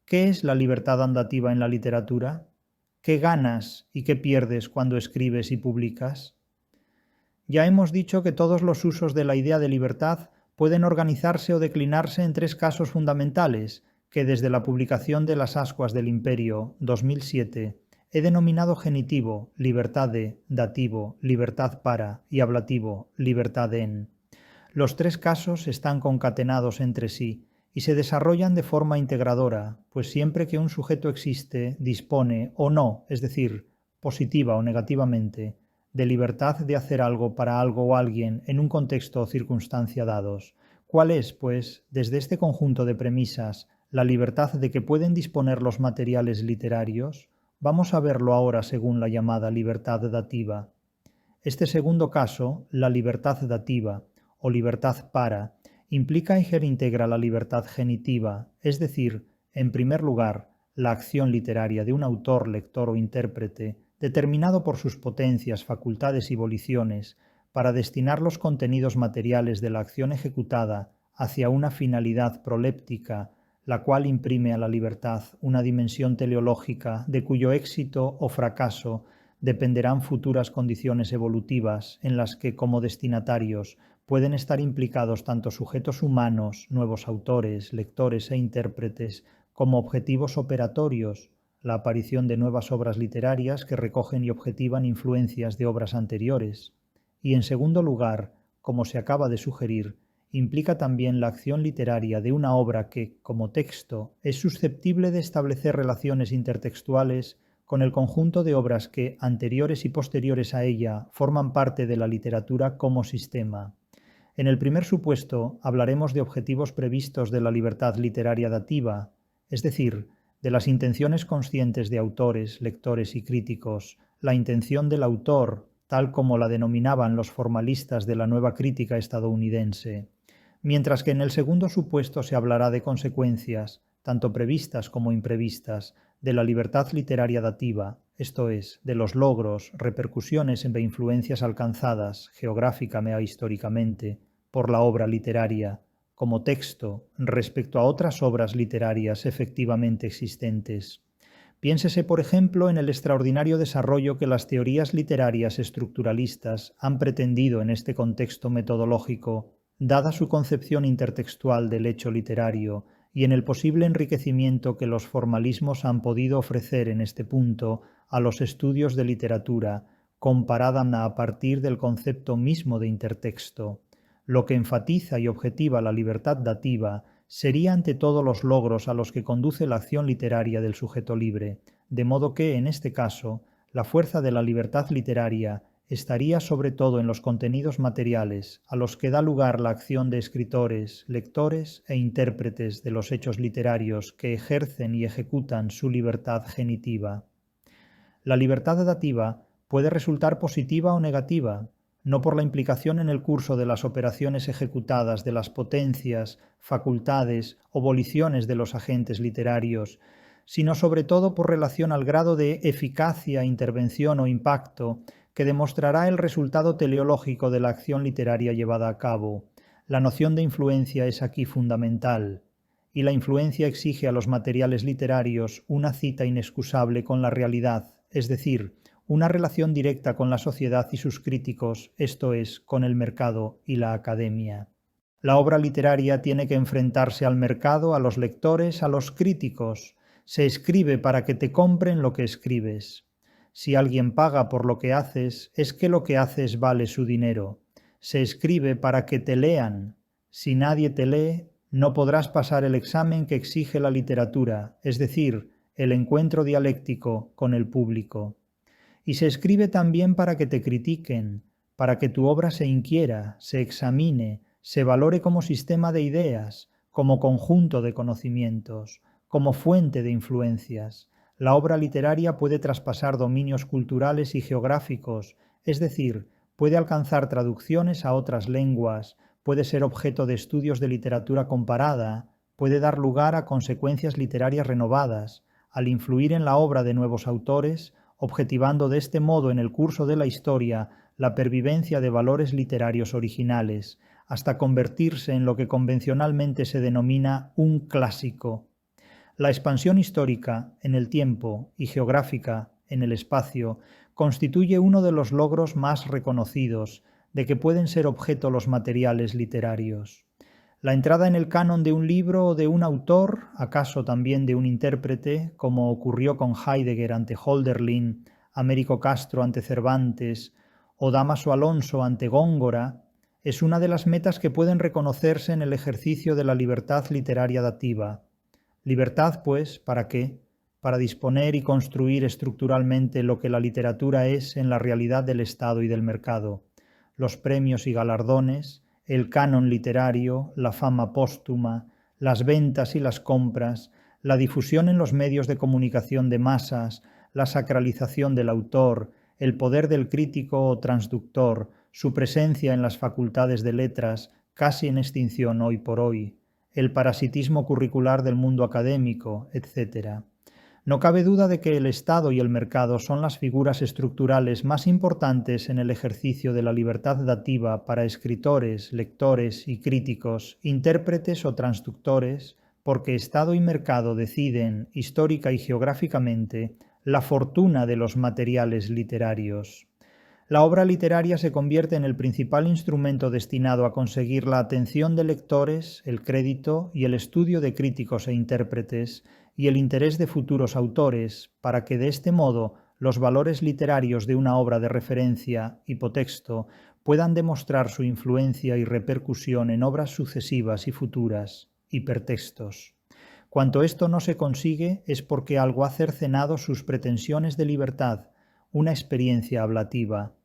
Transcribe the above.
¿Qué es la libertad andativa en la literatura? ¿Qué ganas y qué pierdes cuando escribes y publicas? Ya hemos dicho que todos los usos de la idea de libertad pueden organizarse o declinarse en tres casos fundamentales que desde la publicación de Las Ascuas del Imperio, 2007, he denominado genitivo, libertade, dativo, libertad para, y ablativo, libertad en. Los tres casos están concatenados entre sí y se desarrollan de forma integradora, pues siempre que un sujeto existe, dispone o no, es decir, positiva o negativamente, de libertad de hacer algo para algo o alguien en un contexto o circunstancia dados. ¿Cuál es, pues, desde este conjunto de premisas, la libertad de que pueden disponer los materiales literarios? Vamos a verlo ahora según la llamada libertad dativa. Este segundo caso, la libertad dativa o libertad para, implica y integra la libertad genitiva, es decir, en primer lugar, la acción literaria de un autor, lector o intérprete, determinado por sus potencias, facultades y voliciones, para destinar los contenidos materiales de la acción ejecutada hacia una finalidad proléptica, la cual imprime a la libertad una dimensión teleológica de cuyo éxito o fracaso dependerán futuras condiciones evolutivas en las que, como destinatarios, pueden estar implicados tanto sujetos humanos, nuevos autores, lectores e intérpretes, como objetivos operatorios, la aparición de nuevas obras literarias que recogen y objetivan influencias de obras anteriores. Y en segundo lugar, como se acaba de sugerir, implica también la acción literaria de una obra que, como texto, es susceptible de establecer relaciones intertextuales con el conjunto de obras que, anteriores y posteriores a ella, forman parte de la literatura como sistema. En el primer supuesto hablaremos de objetivos previstos de la libertad literaria dativa, es decir, de las intenciones conscientes de autores, lectores y críticos, la intención del autor, tal como la denominaban los formalistas de la nueva crítica estadounidense, mientras que en el segundo supuesto se hablará de consecuencias, tanto previstas como imprevistas, de la libertad literaria dativa, esto es, de los logros, repercusiones e influencias alcanzadas, geográfica e históricamente, por la obra literaria, como texto, respecto a otras obras literarias efectivamente existentes. Piénsese, por ejemplo, en el extraordinario desarrollo que las teorías literarias estructuralistas han pretendido en este contexto metodológico, dada su concepción intertextual del hecho literario, y en el posible enriquecimiento que los formalismos han podido ofrecer en este punto a los estudios de literatura, comparada a partir del concepto mismo de intertexto. Lo que enfatiza y objetiva la libertad dativa sería ante todo los logros a los que conduce la acción literaria del sujeto libre, de modo que, en este caso, la fuerza de la libertad literaria estaría sobre todo en los contenidos materiales a los que da lugar la acción de escritores, lectores e intérpretes de los hechos literarios que ejercen y ejecutan su libertad genitiva. La libertad dativa puede resultar positiva o negativa, no por la implicación en el curso de las operaciones ejecutadas de las potencias, facultades o voliciones de los agentes literarios, sino sobre todo por relación al grado de eficacia, intervención o impacto que demostrará el resultado teleológico de la acción literaria llevada a cabo. La noción de influencia es aquí fundamental, y la influencia exige a los materiales literarios una cita inexcusable con la realidad, es decir, una relación directa con la sociedad y sus críticos, esto es, con el mercado y la academia. La obra literaria tiene que enfrentarse al mercado, a los lectores, a los críticos. Se escribe para que te compren lo que escribes. Si alguien paga por lo que haces, es que lo que haces vale su dinero. Se escribe para que te lean. Si nadie te lee, no podrás pasar el examen que exige la literatura, es decir, el encuentro dialéctico con el público. Y se escribe también para que te critiquen, para que tu obra se inquiera, se examine, se valore como sistema de ideas, como conjunto de conocimientos, como fuente de influencias. La obra literaria puede traspasar dominios culturales y geográficos, es decir, puede alcanzar traducciones a otras lenguas, puede ser objeto de estudios de literatura comparada, puede dar lugar a consecuencias literarias renovadas, al influir en la obra de nuevos autores, objetivando de este modo en el curso de la historia la pervivencia de valores literarios originales, hasta convertirse en lo que convencionalmente se denomina un clásico. La expansión histórica en el tiempo y geográfica en el espacio constituye uno de los logros más reconocidos de que pueden ser objeto los materiales literarios. La entrada en el canon de un libro o de un autor, acaso también de un intérprete, como ocurrió con Heidegger ante Hölderlin, Américo Castro ante Cervantes o Dámaso Alonso ante Góngora, es una de las metas que pueden reconocerse en el ejercicio de la libertad literaria dativa. Libertad, pues, ¿para qué? Para disponer y construir estructuralmente lo que la literatura es en la realidad del Estado y del mercado, los premios y galardones, el canon literario, la fama póstuma, las ventas y las compras, la difusión en los medios de comunicación de masas, la sacralización del autor, el poder del crítico o transductor, su presencia en las facultades de letras, casi en extinción hoy por hoy, el parasitismo curricular del mundo académico, etc. No cabe duda de que el Estado y el mercado son las figuras estructurales más importantes en el ejercicio de la libertad dativa para escritores, lectores y críticos, intérpretes o transductores, porque Estado y mercado deciden, histórica y geográficamente, la fortuna de los materiales literarios. La obra literaria se convierte en el principal instrumento destinado a conseguir la atención de lectores, el crédito y el estudio de críticos e intérpretes, y el interés de futuros autores, para que de este modo los valores literarios de una obra de referencia, hipotexto, puedan demostrar su influencia y repercusión en obras sucesivas y futuras, hipertextos. Cuanto esto no se consigue es porque algo ha cercenado sus pretensiones de libertad, una experiencia ablativa.